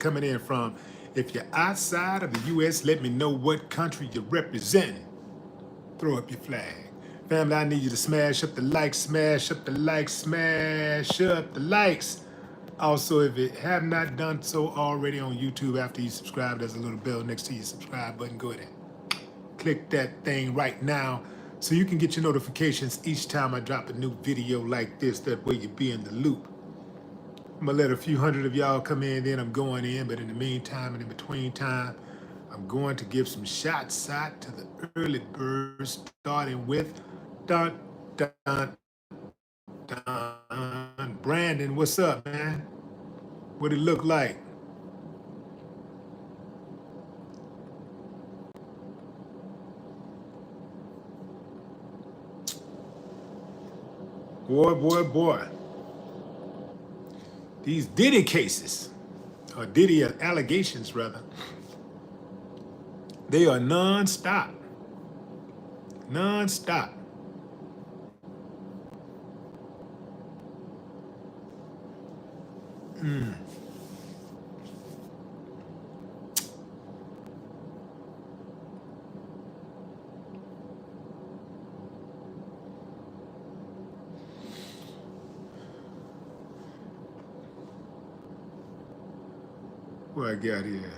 coming in from. If you're outside of the U.S., let me know what country you're representing. Throw up your flag. Family, I need you to smash up the likes, smash up the likes, smash up the likes. Also, if you have not done so already on YouTube, after you subscribe, there's a little bell next to your subscribe button. Go ahead and click that thing right now so you can get your notifications each time I drop a new video like this. That way you be in the loop. I'm gonna let a few hundred of y'all come in, then I'm going in, but in the meantime and in between time, I'm going to give some shots out to the early birds, starting with dun, dun, dun. Brandon, what's up, man? What it look like? Boy, boy, boy. These Diddy cases, or Diddy allegations rather, they are non-stop. Non-stop. What I got here?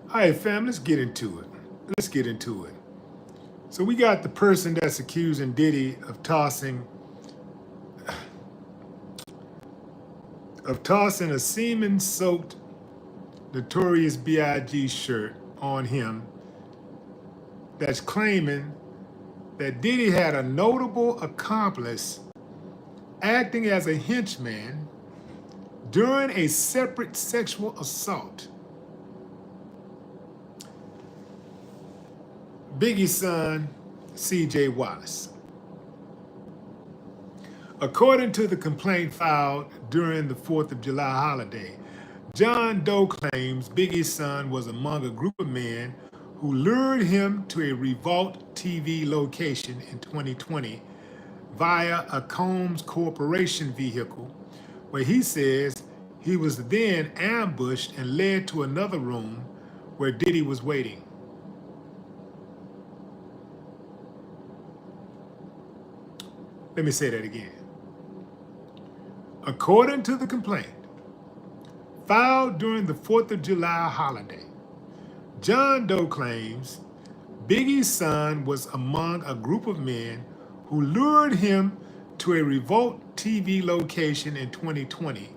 All right, fam, let's get into it. Let's get into it. So we got the person that's accusing Diddy of tossing a semen-soaked Notorious B.I.G. shirt on him, that's claiming that Diddy had a notable accomplice acting as a henchman during a separate sexual assault. Biggie's son, C.J. Wallace. According to the complaint filed during the 4th of July holiday, John Doe claims Biggie's son was among a group of men who lured him to a Revolt TV location in 2020 via a Combs Corporation vehicle, where he says he was then ambushed and led to another room where Diddy was waiting. Let me say that again. According to the complaint filed during the 4th of July holiday, John Doe claims Biggie's son was among a group of men who lured him to a Revolt TV location in 2020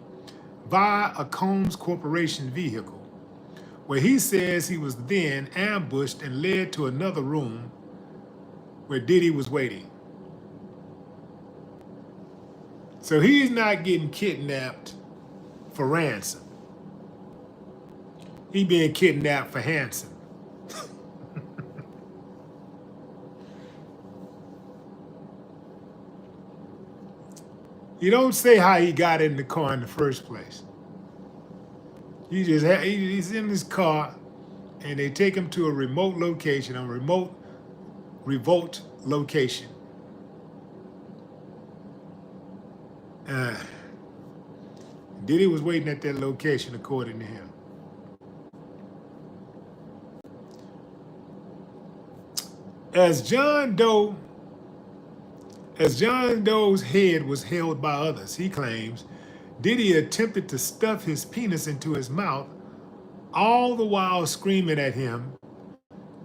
via a Combs Corporation vehicle, where he says he was then ambushed and led to another room where Diddy was waiting. So he's not getting kidnapped for ransom. He being kidnapped for Hanson. You don't say how he got in the car in the first place. He's in his car, and they take him to a remote location, a remote Revolt location. Diddy was waiting at that location, according to him. As John Doe's head was held by others, he claims Diddy attempted to stuff his penis into his mouth, all the while screaming at him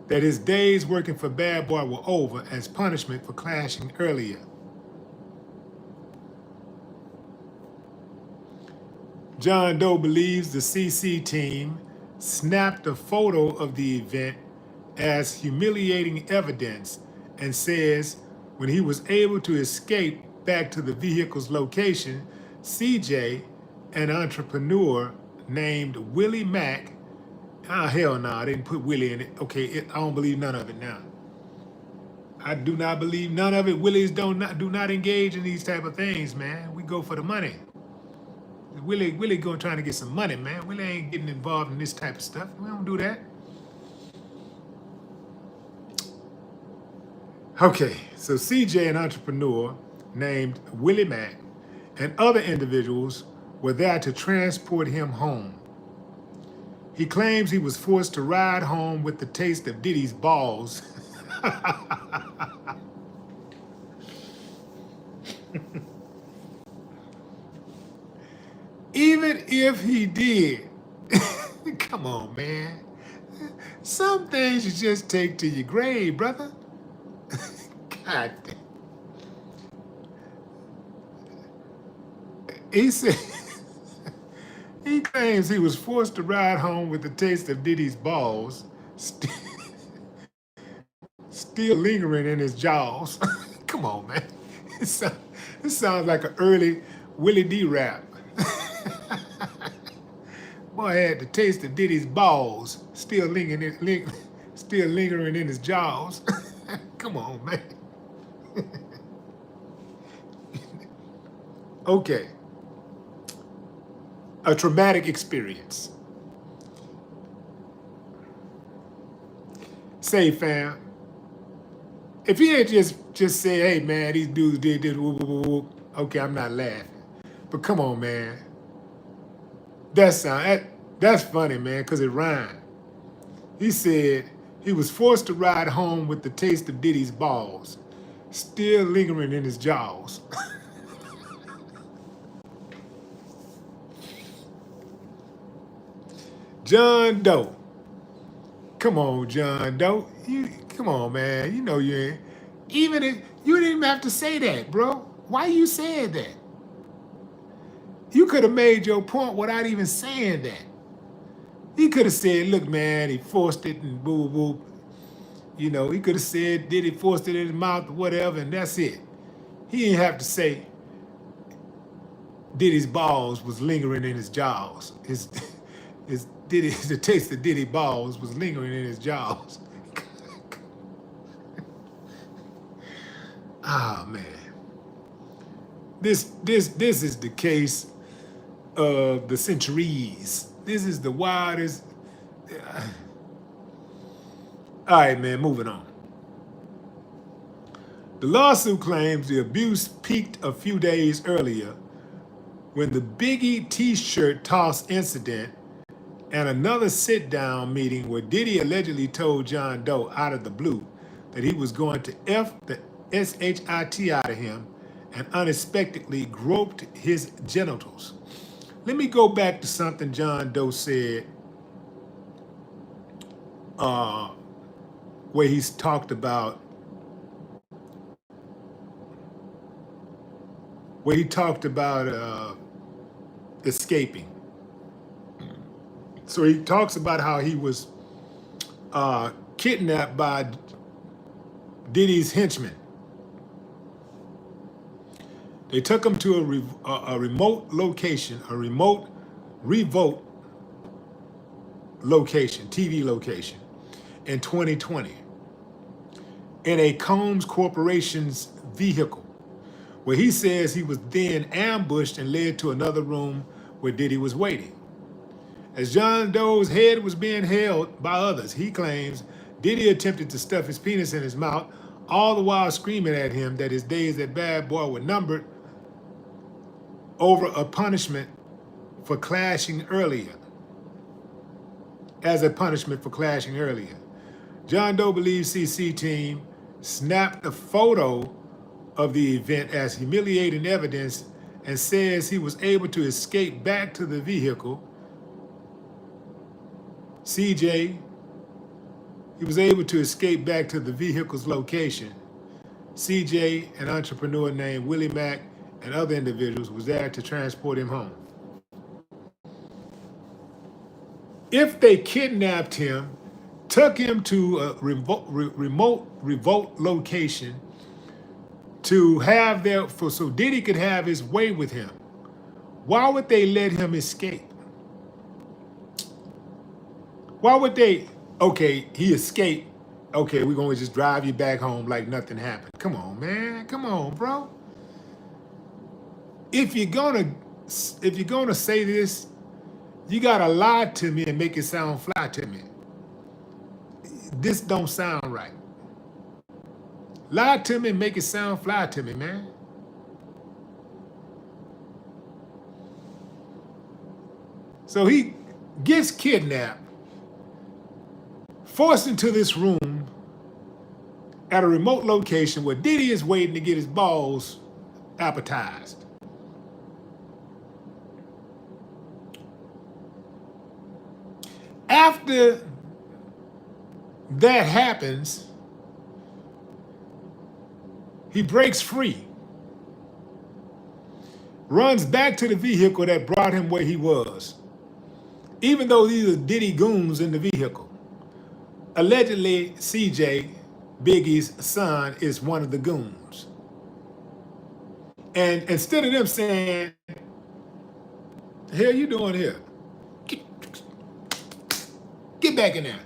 that his days working for Bad Boy were over as punishment for clashing earlier. John Doe believes the CC team snapped a photo of the event as humiliating evidence and says when he was able to escape back to the vehicle's location, CJ, an entrepreneur named Willie Mack, hell no, I didn't put Willie in it. Okay, I don't believe none of it now. I do not believe none of it. Willies do not engage in these type of things, man. We go for the money. Willie going trying to get some money, man. Willie ain't getting involved in this type of stuff. We don't do that. Okay, so CJ, an entrepreneur named Willie Mack, and other individuals were there to transport him home. He claims he was forced to ride home with the taste of Diddy's balls. Even if he did, come on, man. Some things you just take to your grave, brother. God damn. He said he claims he was forced to ride home with the taste of Diddy's balls, still lingering in his jaws. Come on, man. It sounds like an early Willie D rap. Boy had the taste of Diddy's balls, still lingering in his jaws. Come on, man. Okay. A traumatic experience. Say, fam, if he had just said, hey, man, these dudes did this, whoop, whoop, whoop, okay, I'm not laughing. But come on, man. That's funny, man, because it rhymed. He said he was forced to ride home with the taste of Diddy's balls, still lingering in his jaws. John Doe. Come on, John Doe. Come on, man. You know you ain't. Even if you didn't even have to say that, bro. Why you saying that? You could have made your point without even saying that. He could have said, look, man, he forced it and boo, boo. You know, he could have said, did he forced it in his mouth or whatever, and that's it. He didn't have to say Diddy's balls was lingering in his jaws. The taste of Diddy balls was lingering in his jaws. Ah, man. This is the case of the centuries. This is the wildest. All right, man, moving on. The lawsuit claims the abuse peaked a few days earlier when the Biggie t-shirt toss incident and another sit-down meeting where Diddy allegedly told John Doe out of the blue that he was going to F the shit out of him and unexpectedly groped his genitals. Let me go back to something John Doe said where he's talked about escaping. So he talks about how he was kidnapped by Diddy's henchmen. They took him to a remote location, a remote revolt location, TV location, in 2020, in a Combs Corporation's vehicle, where he says he was then ambushed and led to another room where Diddy was waiting. As John Doe's head was being held by others, he claims Diddy attempted to stuff his penis in his mouth, all the while screaming at him that his days at Bad Boy were numbered over a punishment for clashing earlier. As a punishment for clashing earlier. John Doe believes CC team snapped a photo of the event as humiliating evidence and says he was able to escape back to the vehicle. CJ, he was able to escape back to the vehicle's location. CJ, an entrepreneur named Willie Mack, and other individuals was there to transport him home. If they kidnapped him, took him to a remote revolt location to have so Diddy could have his way with him, why would they let him escape? Why would they, okay, he escaped, okay, we're gonna just drive you back home like nothing happened. Come on, man, come on, bro. If you're gonna say this, you gotta lie to me and make it sound fly to me. This don't sound right. Lie to me and make it sound fly to me, man. So he gets kidnapped forced into this room at a remote location where Diddy is waiting to get his balls appetized. After that happens, he breaks free, runs back to the vehicle that brought him where he was, even though these are Diddy goons in the vehicle. Allegedly, CJ, Biggie's son, is one of the goons. And instead of them saying, the hell you doing here? Get back in there.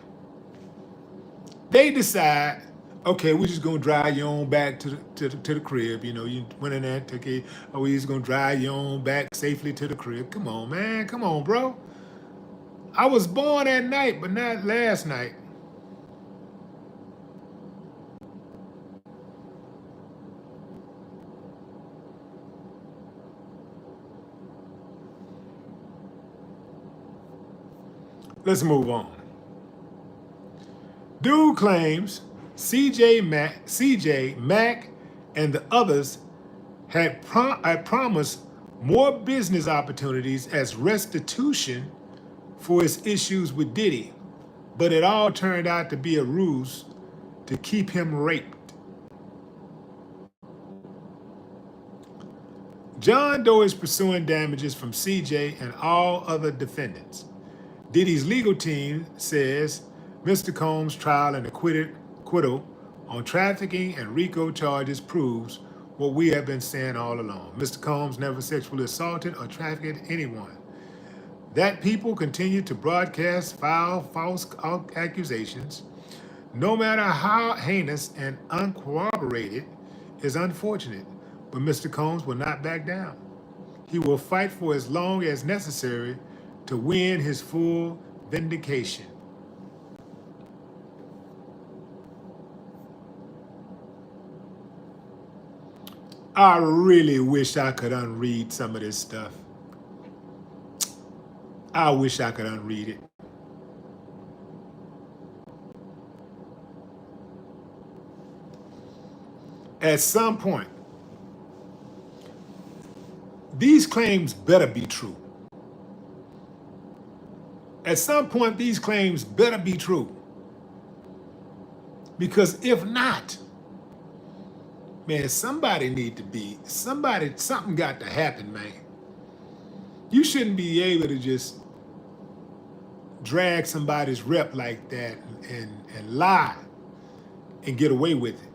They decide, okay, we're just gonna drive you on back to the crib. You know, you went in there, took it. Oh, we're just gonna drive you on back safely to the crib. Come on, man. Come on, bro. I was born at night, but not last night. Let's move on. Dude claims CJ, Mac, and the others had promised more business opportunities as restitution for his issues with Diddy, but it all turned out to be a ruse to keep him raped. John Doe is pursuing damages from CJ and all other defendants. Diddy's legal team says Mr. Combs' trial and acquittal on trafficking and RICO charges proves what we have been saying all along. Mr. Combs never sexually assaulted or trafficked anyone. That people continue to broadcast foul, false accusations, no matter how heinous and uncorroborated, is unfortunate. But Mr. Combs will not back down. He will fight for as long as necessary to win his full vindication. I really wish I could unread some of this stuff. I wish I could unread it. At some point, these claims better be true. At some point, these claims better be true. Because if not, man, something got to happen, man. You shouldn't be able to just drag somebody's rep like that and lie and get away with it.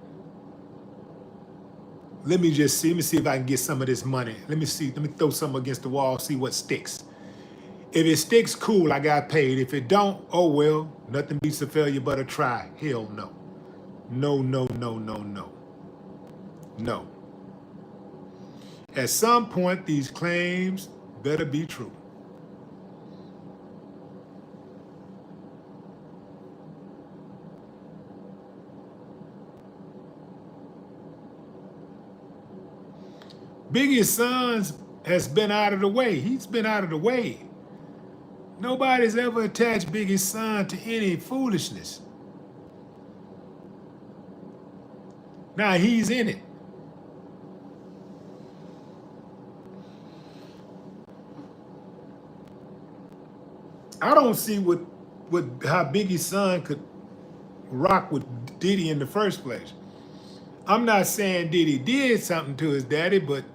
Let me see if I can get some of this money. Let me throw something against the wall, see what sticks. If it sticks, cool, I got paid. If it don't, oh well, nothing beats a failure but a try. Hell no. No, no, no, no, no. No. At some point, these claims better be true. Biggie's son has been out of the way. He's been out of the way. Nobody's ever attached Biggie's son to any foolishness. Now he's in it. I don't see how Biggie's son could rock with Diddy in the first place. I'm not saying Diddy did something to his daddy, but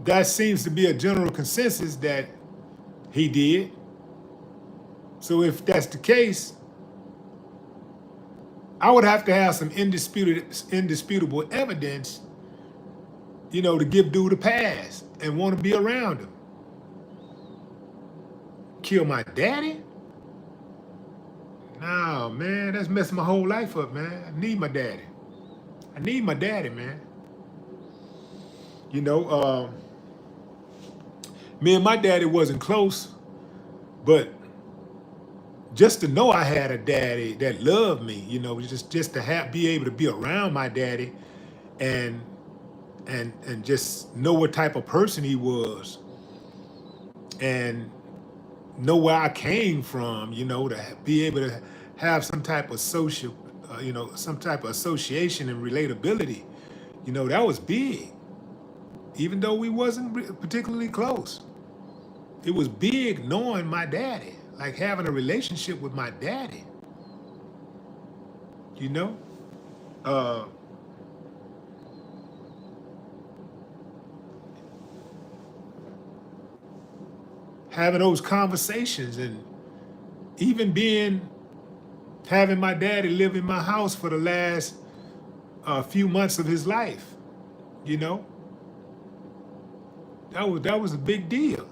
that seems to be a general consensus that he did. So if that's the case, I would have to have some indisputable evidence, to give dude a pass and want to be around him. Kill my daddy? No, man, that's messing my whole life up, man. I need my daddy. I need my daddy, man. Me and my daddy wasn't close, but just to know I had a daddy that loved me, just to be able to be around my daddy and just know what type of person he was and know where I came from, you know, to be able to have some type of social, you know, some type of association and relatability, you know, that was big. Even though we wasn't particularly close, it was big knowing my daddy, like having a relationship with my daddy, you know. Uh, Having those conversations and even having my daddy live in my house for the last few months of his life, you know, that was a big deal.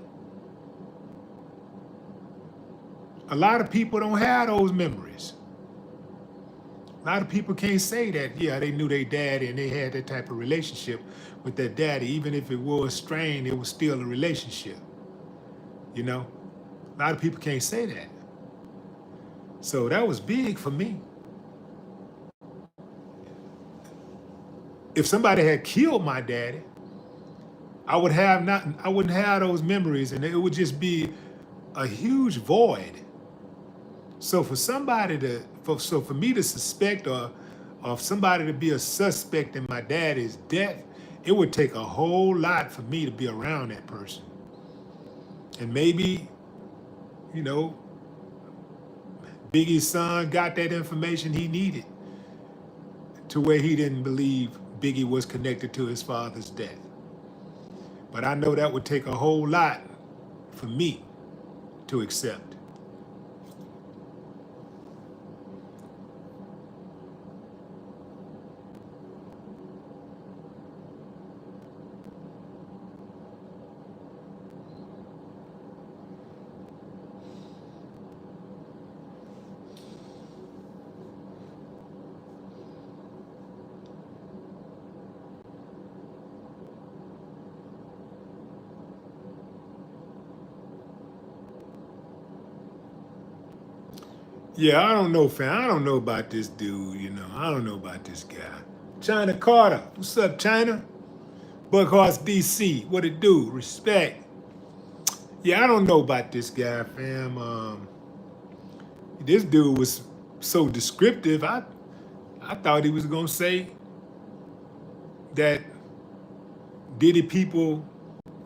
A lot of people don't have those memories. A lot of people can't say that, yeah, they knew their daddy and they had that type of relationship with their daddy. Even if it was strained, it was still a relationship, you know? A lot of people can't say that. So that was big for me. If somebody had killed my daddy, I wouldn't have those memories, and it would just be a huge void. So for me to suspect or somebody to be a suspect in my daddy's death, it would take a whole lot for me to be around that person. And maybe, you know, Biggie's son got that information he needed to where he didn't believe Biggie was connected to his father's death. But I know that would take a whole lot for me to accept. Yeah, I don't know, fam. I don't know about this dude, you know. I don't know about this guy. China Carter. What's up, China? Buckhorse DC. What it do? Respect. Yeah, I don't know about this guy, fam. This dude was so descriptive. I thought he was gonna say that Diddy people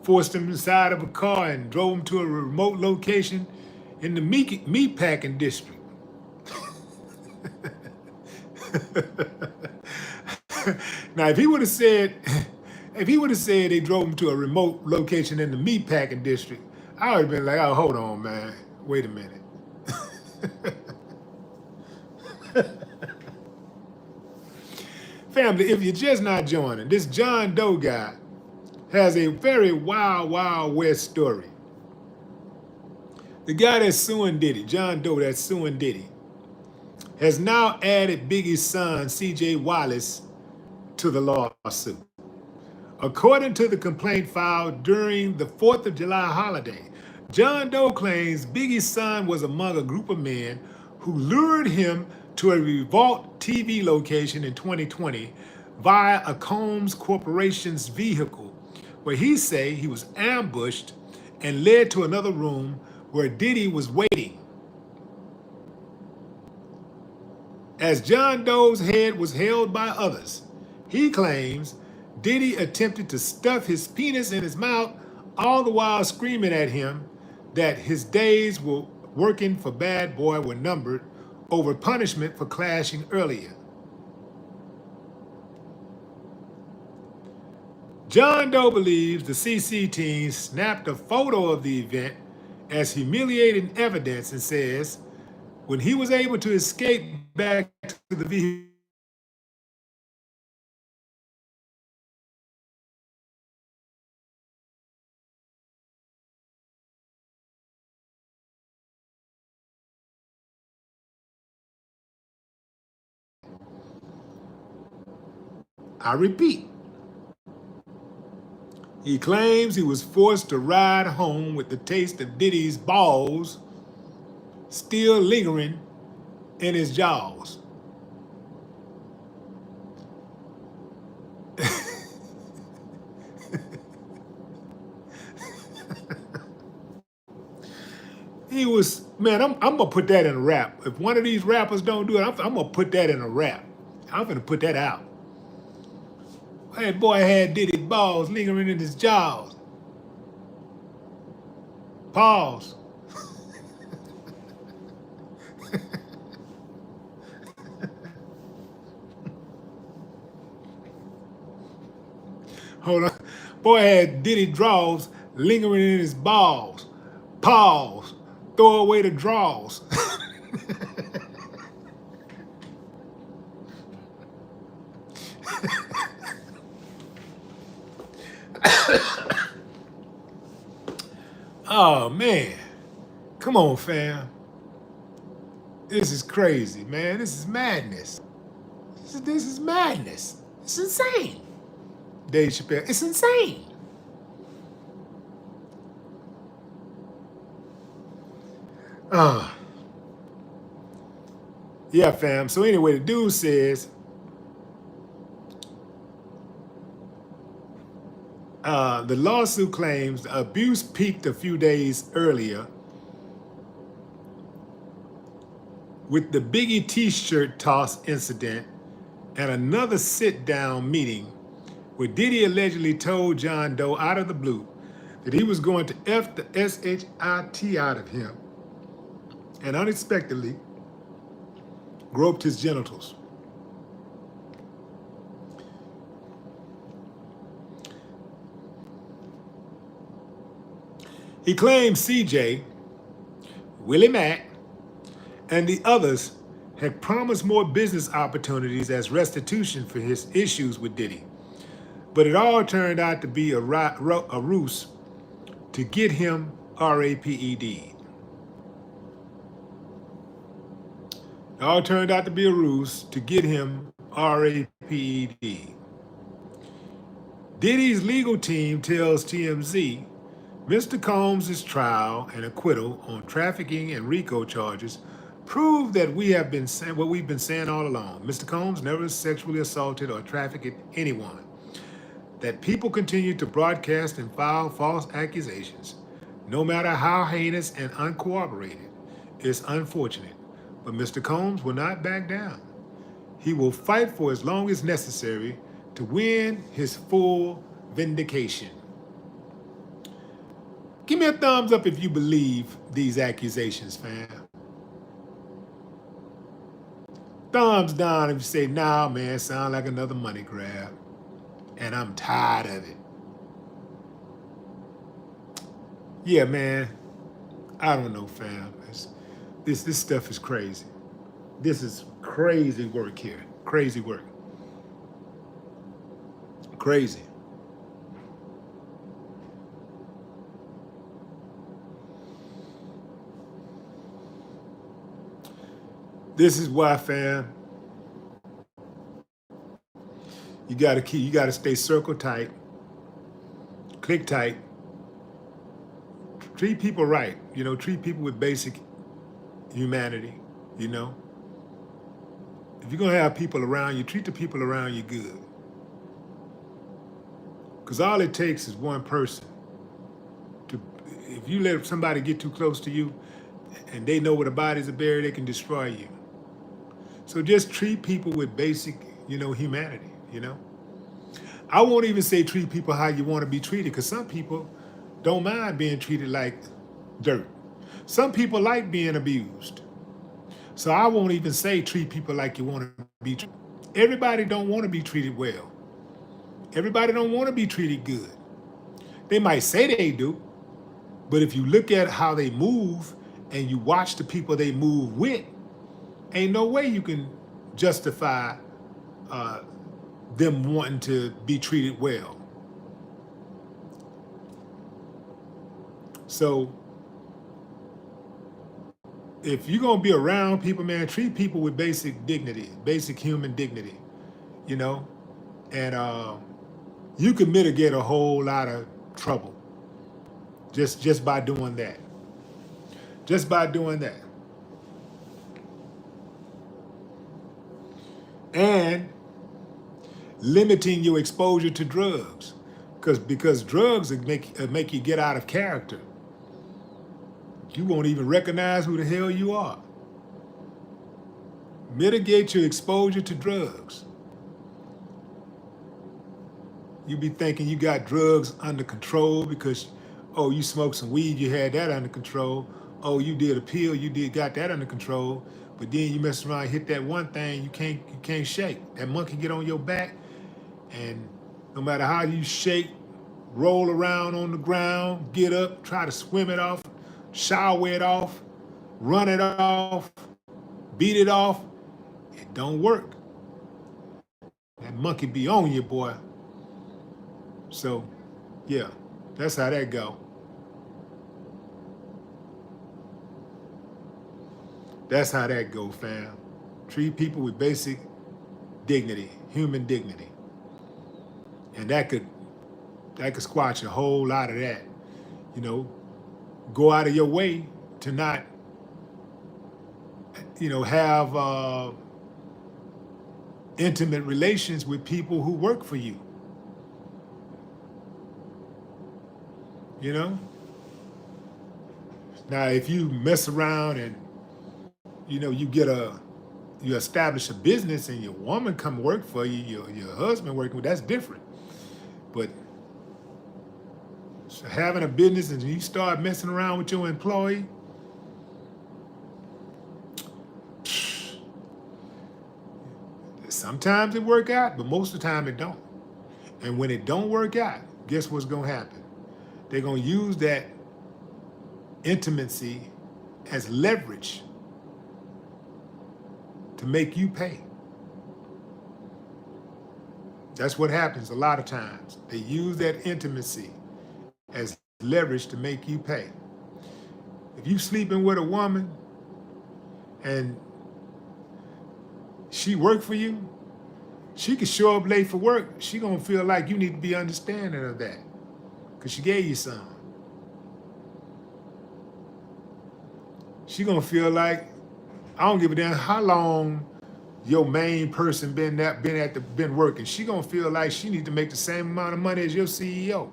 forced him inside of a car and drove him to a remote location in the meat packing district. Now, if he would have said they drove him to a remote location in the meat packing district, I would have been like, oh, hold on, man. Wait a minute. Family, if you're just not joining, this John Doe guy has a very wild, wild west story. The guy that's suing Diddy, John Doe that's suing Diddy, has now added Biggie's son, CJ Wallace, to the lawsuit. According to the complaint filed during the 4th of July holiday, John Doe claims Biggie's son was among a group of men who lured him to a Revolt TV location in 2020 via a Combs Corporation's vehicle, where he say he was ambushed and led to another room where Diddy was waiting. As John Doe's head was held by others, he claims Diddy attempted to stuff his penis in his mouth, all the while screaming at him that his days were working for Bad Boy were numbered over punishment for clashing earlier. John Doe believes the CC team snapped a photo of the event as humiliating evidence and says when he was able to escape back to the vehicle, I repeat, he claims he was forced to ride home with the taste of Diddy's balls still lingering in his jaws. do is, man, I'm gonna put that in a rap. If one of these rappers don't do it, I'm gonna put that in a rap. I'm gonna put that out. That boy had Diddy's balls lingering in his jaws. Pause. Hold on. Boy had Diddy draws lingering in his balls. Pause. Throw away the draws. Oh, man. Come on, fam. This is crazy, man. This is madness. This is madness. It's insane. Dave Chappelle, it's insane. Yeah, fam. So anyway, the dude says, the lawsuit claims the abuse peaked a few days earlier with the Biggie t-shirt toss incident and another sit-down meeting where Diddy allegedly told John Doe out of the blue that he was going to F the S-H-I-T out of him and unexpectedly groped his genitals. He claimed CJ, Willie Mack, and the others had promised more business opportunities as restitution for his issues with Diddy. But it all turned out to be a ruse to get him RAPED. It all turned out to be a ruse to get him RAPED. Diddy's legal team tells TMZ Mr. Combs' trial and acquittal on trafficking and RICO charges prove that we have been saying what we've been saying all along. Mr. Combs never sexually assaulted or trafficked anyone. That people continue to broadcast and file false accusations, no matter how heinous and uncooperated, is unfortunate. But Mr. Combs will not back down. He will fight for as long as necessary to win his full vindication. Give me a thumbs up if you believe these accusations, fam. Thumbs down if you say, nah, man, sound like another money grab. And I'm tired of it. Yeah, man. I don't know, fam. This stuff is crazy. This is crazy work here. Crazy work. Crazy. This is why, fam, you gotta stay circle tight, click tight, treat people right, treat people with basic humanity, If you're gonna have people around you, treat the people around you good. Because all it takes is one person if you let somebody get too close to you and they know where the bodies are buried, they can destroy you. So just treat people with basic, humanity, I won't even say treat people how you want to be treated, because some people don't mind being treated like dirt. Some people like being abused. So I won't even say treat people like you want to be treated. Everybody don't want to be treated well. Everybody don't want to be treated good. They might say they do, but if you look at how they move and you watch the people they move with, ain't no way you can justify them wanting to be treated well. So if you're gonna be around people, man, treat people with basic dignity, basic human dignity, and you can mitigate a whole lot of trouble just by doing that. Just by doing that. And limiting your exposure to drugs, because drugs make you get out of character. You won't even recognize who the hell you are. Mitigate your exposure to drugs. You be thinking you got drugs under control because, oh, you smoked some weed, you had that under control. Oh, you did a pill, got that under control. But then you mess around, hit that one thing you can't shake. That monkey get on your back, and no matter how you shake, roll around on the ground, get up, try to swim it off, shower it off, run it off, beat it off, it don't work. That monkey be on you, boy. So, yeah, that's how that go. That's how that go, fam. Treat people with basic dignity, human dignity. And that could squash a whole lot of that. You know, go out of your way to not, have intimate relations with people who work for you. You know? Now, if you mess around and, you establish a business and your woman come work for you, your husband working with, that's different. But so having a business and you start messing around with your employee, sometimes it work out, but most of the time it don't. And when it don't work out, guess what's gonna happen? They're gonna use that intimacy as leverage to make you pay. That's what happens a lot of times. They use that intimacy as leverage to make you pay. If you sleeping with a woman and she work for you, she could show up late for work. She gonna feel like you need to be understanding of that because she gave you some. She gonna feel like, I don't give a damn how long your main person been working. She gonna feel like she need to make the same amount of money as your CEO,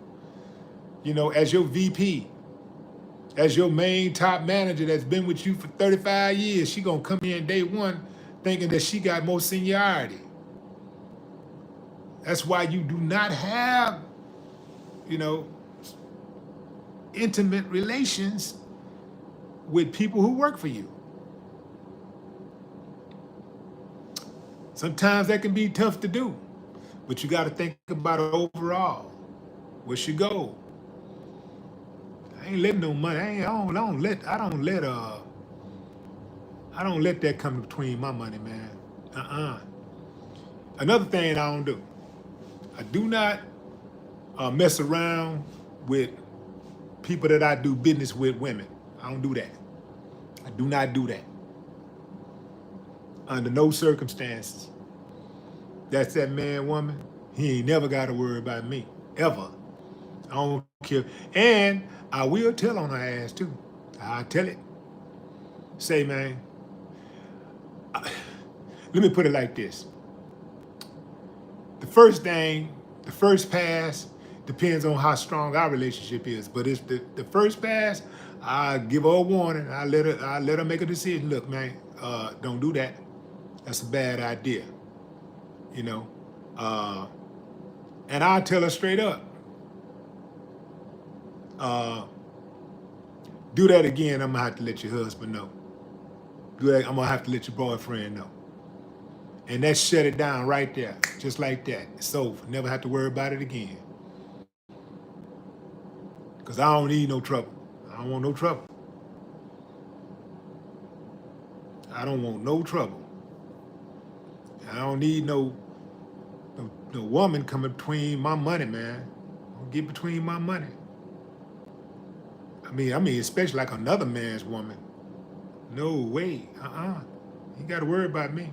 as your VP, as your main top manager that's been with you for 35 years. She gonna come in day one thinking that she got more seniority. That's why you do not have, intimate relations with people who work for you. Sometimes that can be tough to do, but you got to think about it overall. What's your goal? I ain't letting no money. I don't let that come between my money, man. Another thing I don't do. I do not mess around with people that I do business with, women. I don't do that. I do not do that. Under no circumstances. That's that man, woman. He ain't never got to worry about me, ever. I don't care. And I will tell on her ass too. I'll tell it. Say, man, let me put it like this. The first pass depends on how strong our relationship is. But it's the first pass, I give her a warning. I let her make a decision. Look, man, don't do that. That's a bad idea. And I'll tell her straight up. Do that again, I'm gonna have to let your husband know. Do that, I'm gonna have to let your boyfriend know. And that shut it down right there, just like that. It's over. Never have to worry about it again. Because I don't need no trouble. I don't want no trouble. I don't want no trouble. I don't need no woman coming between my money, man. Don't get between my money. I mean, especially like another man's woman. No way. You got to worry about me.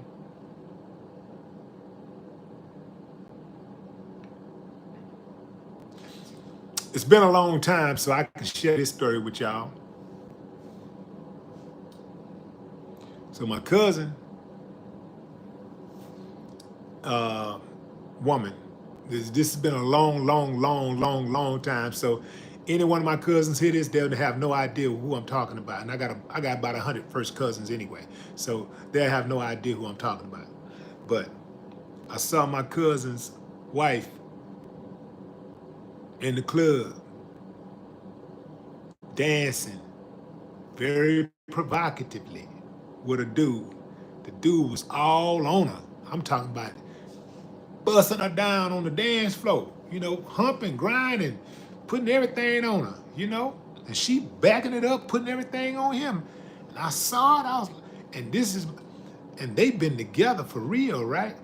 It's been a long time, so I can share this story with y'all. So my cousin, woman, this has been a long time. So any one of my cousins hear this, they'll have no idea who I'm talking about. And I got about 100 first cousins anyway, so they'll have no idea who I'm talking about. But I saw my cousin's wife in the club dancing very provocatively with a dude. The dude was all on her. I'm talking about busting her down on the dance floor, you know, humping, grinding, putting everything on her, you know, and she backing it up, putting everything on him. And I saw it, and they've been together for real, right?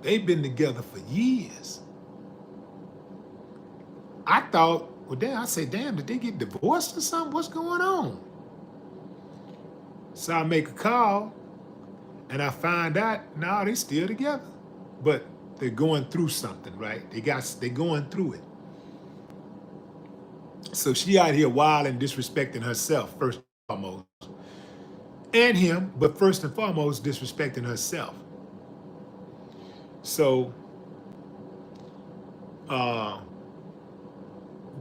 They've been together for years. I thought, well, damn, I said, damn, did they get divorced or something? What's going on? So I make a call, and I find out, no, they still together. But they're going through something, right? They're going through it. So she out here wild and disrespecting herself, first and foremost. And him, but first and foremost, disrespecting herself. So,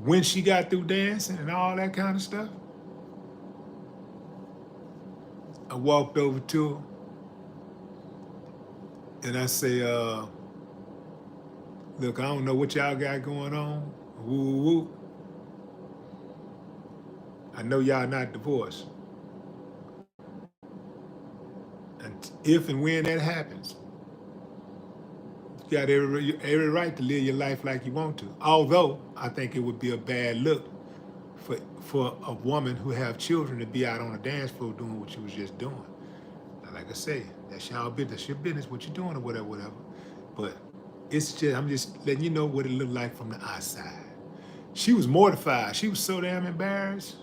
when she got through dancing and all that kind of stuff, I walked over to her and I say, look, I don't know what y'all got going on. Woo, woo. I know y'all not divorced. And if and when that happens, you got every right to live your life like you want to. Although I think it would be a bad look for a woman who have children to be out on a dance floor doing what you was just doing. Like I say, that's your business, what you're doing or whatever. But it's just, I'm just letting you know what it looked like from the outside. She was mortified. She was so damn embarrassed.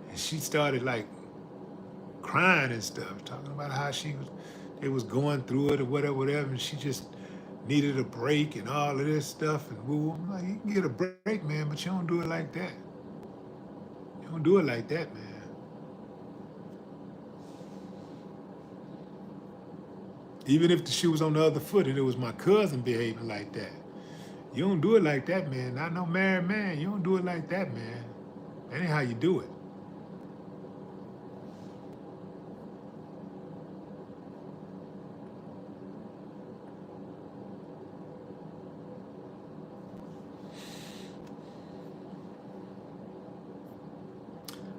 And she started like crying and stuff, talking about how they was going through it or whatever, and she just needed a break and all of this stuff. And woo, I'm like, you can get a break, man, but you don't do it like that. You don't do it like that, man. Even if the shoe was on the other foot and it was my cousin behaving like that, you don't do it like that, man. Not no married man. You don't do it like that, man. That ain't how you do it.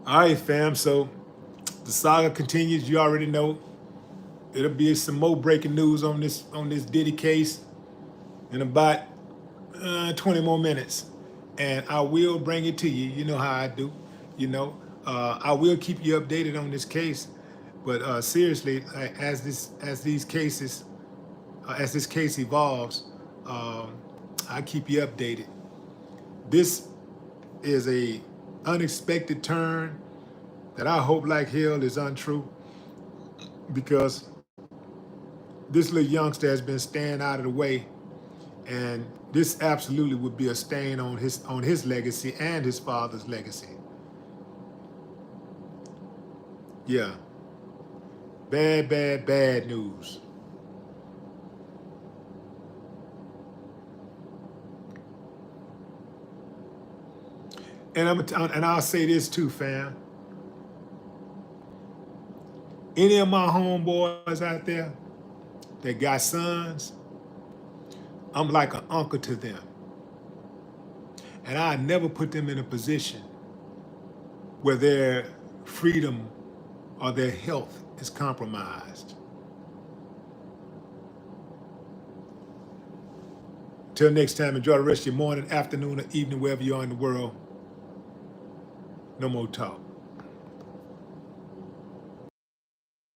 All right, fam. So the saga continues. You already know. It'll be some more breaking news on this Diddy case in about 20 more minutes, and I will bring it to you. You know how I do. You know, I will keep you updated on this case. But seriously, as this case evolves, I keep you updated. This is a unexpected turn that I hope like hell is untrue, because this little youngster has been staying out of the way, and this absolutely would be a stain on his legacy and his father's legacy. Yeah. Bad, bad, bad news. And I'll say this too, fam. Any of my homeboys out there that got sons, I'm like an uncle to them. And I never put them in a position where their freedom or their health is compromised. Till next time, enjoy the rest of your morning, afternoon, or evening, wherever you are in the world. No more talk.